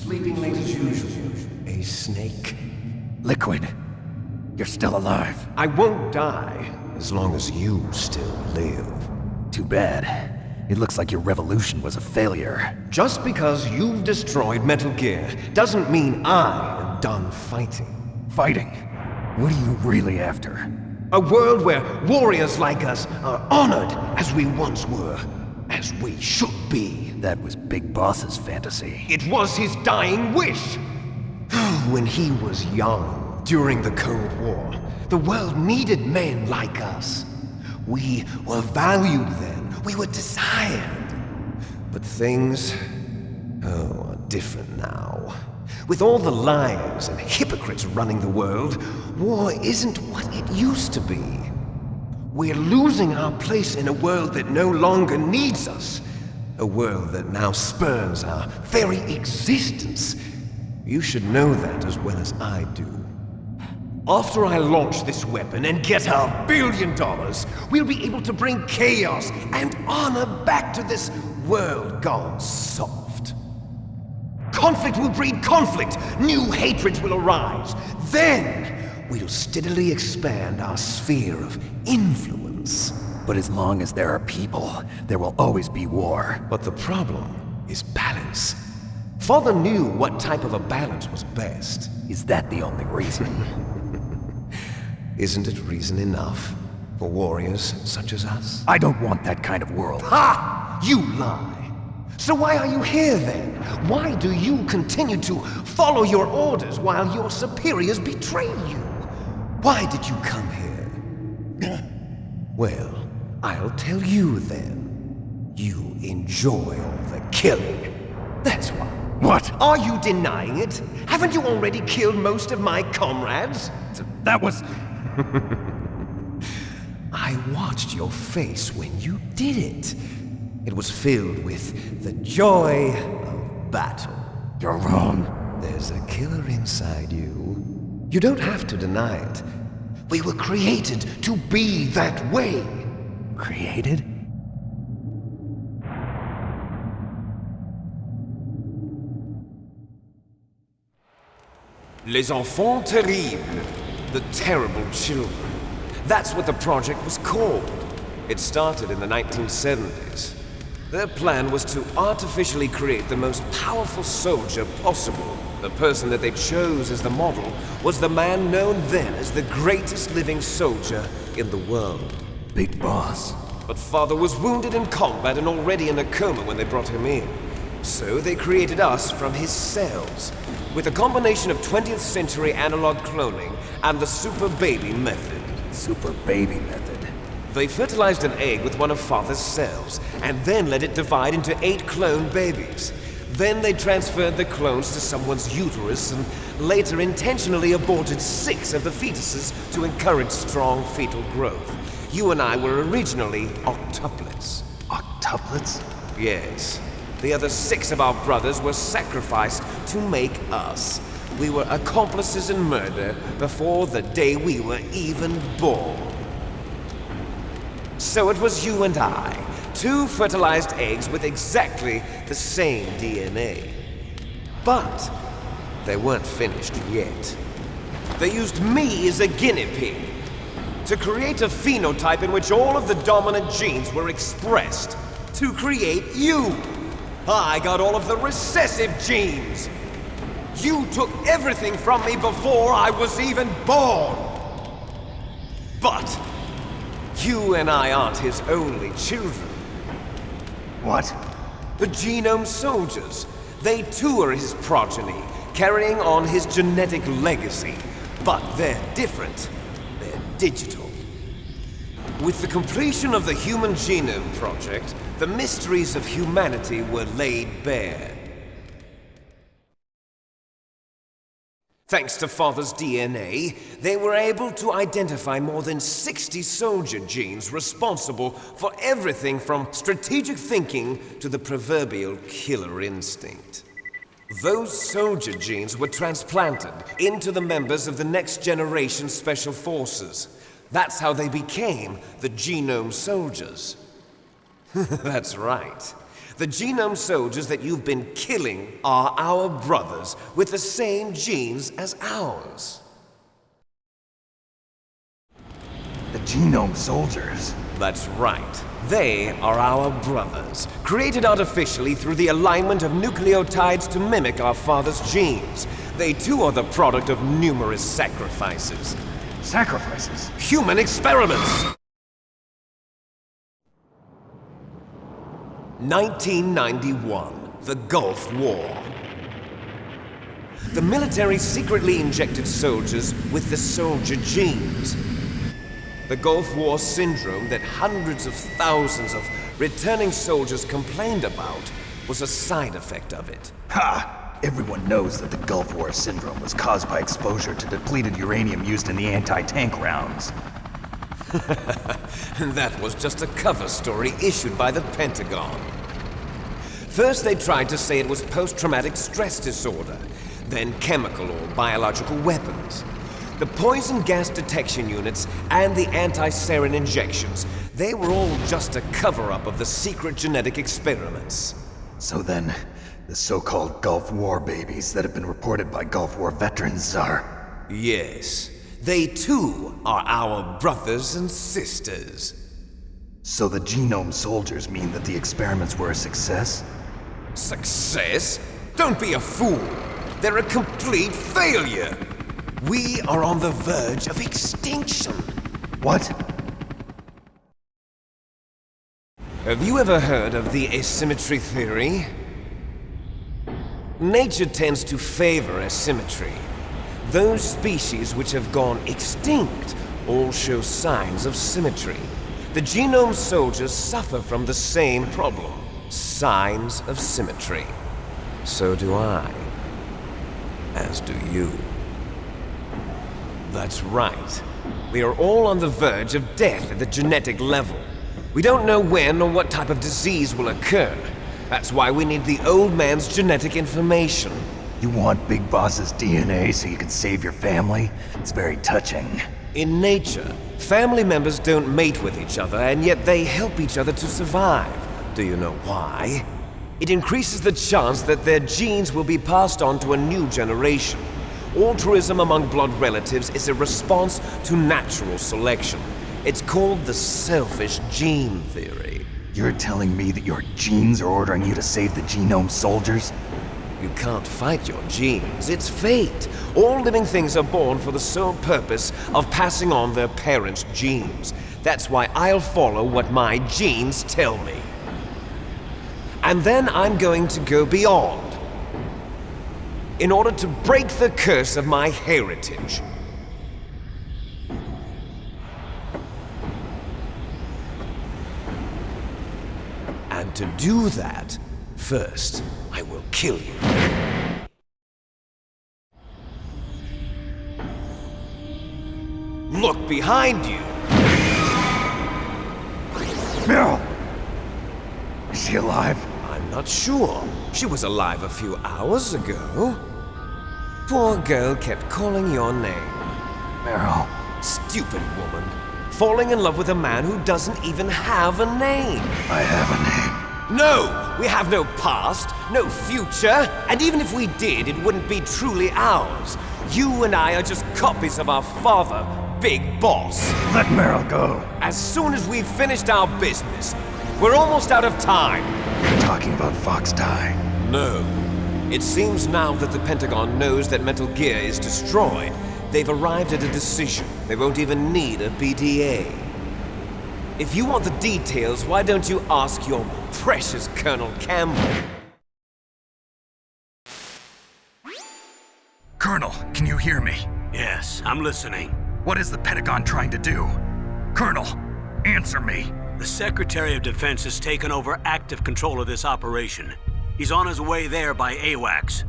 Sleeping late as usual. A snake. Liquid, you're still alive. I won't die as long as you still live. Too bad. It looks like your revolution was a failure. Just because you've destroyed Metal Gear doesn't mean I am done fighting. Fighting? What are you really after? A world where warriors like us are honored as we once were, as we should be. That was Big Boss's fantasy. It was his dying wish. When he was young, during the Cold War, the world needed men like us. We were valued then. We were desired. But things, are different now. With all the liars and hypocrites running the world, war isn't what it used to be. We're losing our place in a world that no longer needs us. A world that now spurns our very existence. You should know that as well as I do. After I launch this weapon and get our $1 billion, we'll be able to bring chaos and honor back to this world gone soft. Conflict will breed conflict. New hatreds will arise. Then, we'll steadily expand our sphere of influence. But as long as there are people, there will always be war. But the problem is balance. Father knew what type of a balance was best. Is that the only reason? Isn't it reason enough for warriors such as us? I don't want that kind of world. Ha! You lie! So why are you here then? Why do you continue to follow your orders while your superiors betray you? Why did you come here? Well, I'll tell you then. You enjoy all the killing. That's why. What? Are you denying it? Haven't you already killed most of my comrades? That was... I watched your face when you did it. It was filled with the joy of battle. You're wrong. There's a killer inside you. You don't have to deny it. We were created to be that way. Created? Les enfants terribles. The terrible children. That's what the project was called. It started in the 1970s. Their plan was to artificially create the most powerful soldier possible. The person that they chose as the model was the man known then as the greatest living soldier in the world. Big Boss. But Father was wounded in combat and already in a coma when they brought him in. So they created us from his cells, with a combination of 20th century analog cloning and the super baby method. Super baby method. They fertilized an egg with one of Father's cells, and then let it divide into 8 clone babies. Then they transferred the clones to someone's uterus and later intentionally aborted 6 of the fetuses to encourage strong fetal growth. You and I were originally octuplets. Octuplets? Yes. The other 6 of our brothers were sacrificed to make us. We were accomplices in murder before the day we were even born. So it was you and I, 2 fertilized eggs with exactly the same DNA. But they weren't finished yet. They used me as a guinea pig to create a phenotype in which all of the dominant genes were expressed to create you. I got all of the recessive genes. You took everything from me before I was even born. But you and I aren't his only children. What? The genome soldiers. They too are his progeny, carrying on his genetic legacy. But they're different. They're digital. With the completion of the Human Genome Project, the mysteries of humanity were laid bare. Thanks to Father's DNA, they were able to identify more than 60 soldier genes responsible for everything from strategic thinking to the proverbial killer instinct. Those soldier genes were transplanted into the members of the next generation special forces. That's how they became the genome soldiers. That's right. The genome soldiers that you've been killing are our brothers with the same genes as ours. The genome soldiers? That's right. They are our brothers, created artificially through the alignment of nucleotides to mimic our father's genes. They too are the product of numerous sacrifices. Sacrifices? Human experiments! 1991, the Gulf War. The military secretly injected soldiers with the soldier genes. The Gulf War syndrome that hundreds of thousands of returning soldiers complained about was a side effect of it. Ha! Everyone knows that the Gulf War syndrome was caused by exposure to depleted uranium used in the anti-tank rounds. That was just a cover story issued by the Pentagon. First they tried to say it was post-traumatic stress disorder, then chemical or biological weapons. The poison gas detection units and the anti-sarin injections, they were all just a cover-up of the secret genetic experiments. So then, the so-called Gulf War babies that have been reported by Gulf War veterans are... Yes. They too are our brothers and sisters. So the genome soldiers mean that the experiments were a success? Success? Don't be a fool! They're a complete failure! We are on the verge of extinction. What? Have you ever heard of the asymmetry theory? Nature tends to favor asymmetry. Those species which have gone extinct all show signs of symmetry. The genome soldiers suffer from the same problem. Signs of symmetry. So do I. As do you. That's right. We are all on the verge of death at the genetic level. We don't know when or what type of disease will occur. That's why we need the old man's genetic information. You want Big Boss's DNA so you can save your family? It's very touching. In nature, family members don't mate with each other, and yet they help each other to survive. Do you know why? It increases the chance that their genes will be passed on to a new generation. Altruism among blood relatives is a response to natural selection. It's called the selfish gene theory. You're telling me that your genes are ordering you to save the genome soldiers? You can't fight your genes. It's fate. All living things are born for the sole purpose of passing on their parents' genes. That's why I'll follow what my genes tell me. And then I'm going to go beyond. In order to break the curse of my heritage. And to do that, first, I will kill you. Look behind you! Meryl! Is she alive? I'm not sure. She was alive a few hours ago. Poor girl kept calling your name. Meryl. Stupid woman. Falling in love with a man who doesn't even have a name. I have a name. No! We have no past, no future, and even if we did, it wouldn't be truly ours. You and I are just copies of our father, Big Boss. Let Meryl go. As soon as we've finished our business, we're almost out of time. You're talking about Fox Die. No. It seems now that the Pentagon knows that Metal Gear is destroyed. They've arrived at a decision. They won't even need a BDA. If you want the details, why don't you ask your precious Colonel Campbell? Colonel, can you hear me? Yes, I'm listening. What is the Pentagon trying to do? Colonel, answer me. The Secretary of Defense has taken over active control of this operation. He's on his way there by AWACS.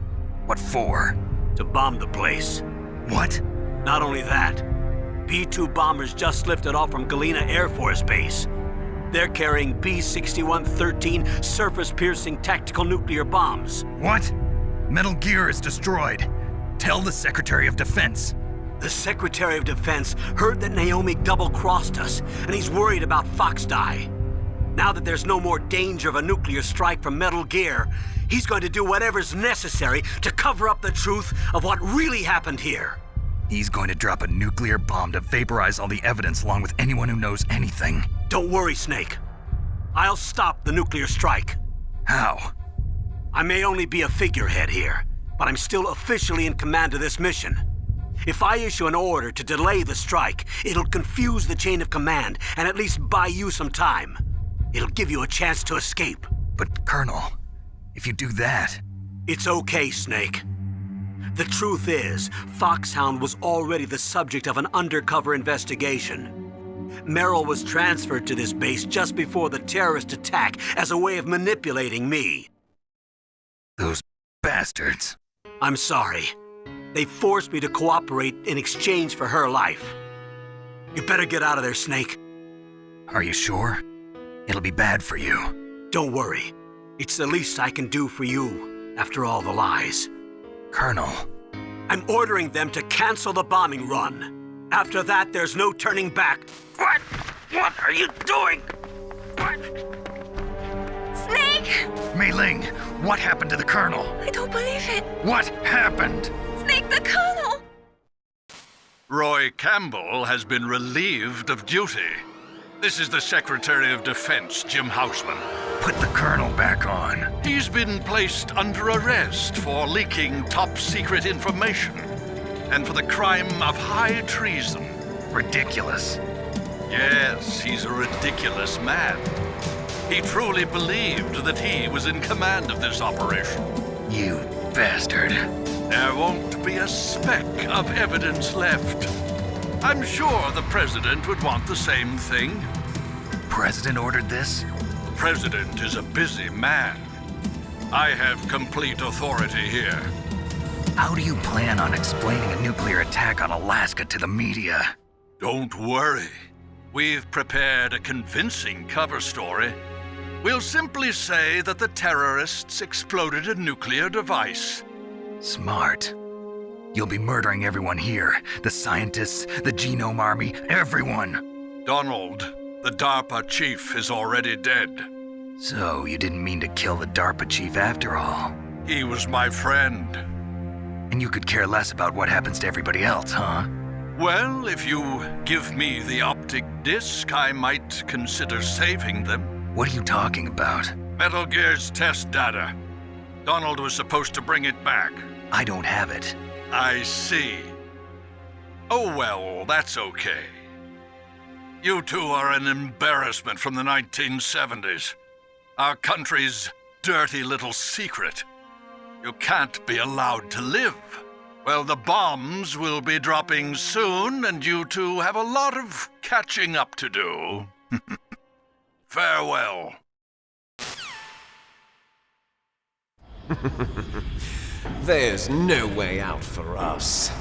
What for? To bomb the place. What? Not only that, B-2 bombers just lifted off from Galena Air Force Base. They're carrying B-6113 surface-piercing tactical nuclear bombs. What? Metal Gear is destroyed. Tell the Secretary of Defense. The Secretary of Defense heard that Naomi double-crossed us, and he's worried about Fox Die. Now that there's no more danger of a nuclear strike from Metal Gear, he's going to do whatever's necessary to cover up the truth of what really happened here. He's going to drop a nuclear bomb to vaporize all the evidence along with anyone who knows anything. Don't worry, Snake. I'll stop the nuclear strike. How? I may only be a figurehead here, but I'm still officially in command of this mission. If I issue an order to delay the strike, it'll confuse the chain of command and at least buy you some time. It'll give you a chance to escape. But Colonel, if you do that... It's okay, Snake. The truth is, Foxhound was already the subject of an undercover investigation. Merrill was transferred to this base just before the terrorist attack as a way of manipulating me. Those bastards. I'm sorry. They forced me to cooperate in exchange for her life. You better get out of there, Snake. Are you sure? It'll be bad for you. Don't worry. It's the least I can do for you, after all the lies. Colonel. I'm ordering them to cancel the bombing run. After that, there's no turning back. What? What are you doing? What? Snake! Mei Ling, what happened to the Colonel? I don't believe it. What happened? Snake, the Colonel! Roy Campbell has been relieved of duty. This is the Secretary of Defense, Jim Houseman. Put the Colonel back on. He's been placed under arrest for leaking top-secret information and for the crime of high treason. Ridiculous. Yes, he's a ridiculous man. He truly believed that he was in command of this operation. You bastard. There won't be a speck of evidence left. I'm sure the President would want the same thing. President ordered this? President is a busy man. I have complete authority here. How do you plan on explaining a nuclear attack on Alaska to the media? Don't worry. We've prepared a convincing cover story. We'll simply say that the terrorists exploded a nuclear device. Smart. You'll be murdering everyone here. The scientists, the Genome Army, everyone. Donald, the DARPA chief, is already dead. So you didn't mean to kill the DARPA chief after all? He was my friend. And you could care less about what happens to everybody else, huh? Well, if you give me the optic disc, I might consider saving them. What are you talking about? Metal Gear's test data. Donald was supposed to bring it back. I don't have it. I see. Oh well, that's okay. You two are an embarrassment from the 1970s. Our country's dirty little secret. You can't be allowed to live. Well, the bombs will be dropping soon, and you two have a lot of catching up to do. Farewell. There's no way out for us.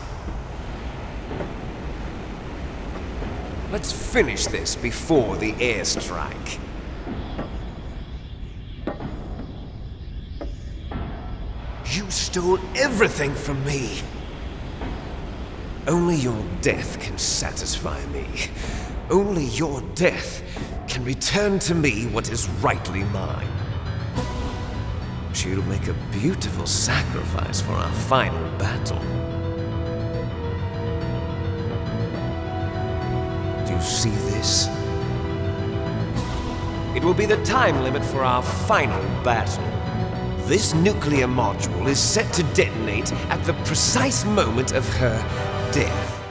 Let's finish this before the airstrike. You stole everything from me. Only your death can satisfy me. Only your death can return to me what is rightly mine. She'll make a beautiful sacrifice for our final battle. Do you see this? It will be the time limit for our final battle. This nuclear module is set to detonate at the precise moment of her death.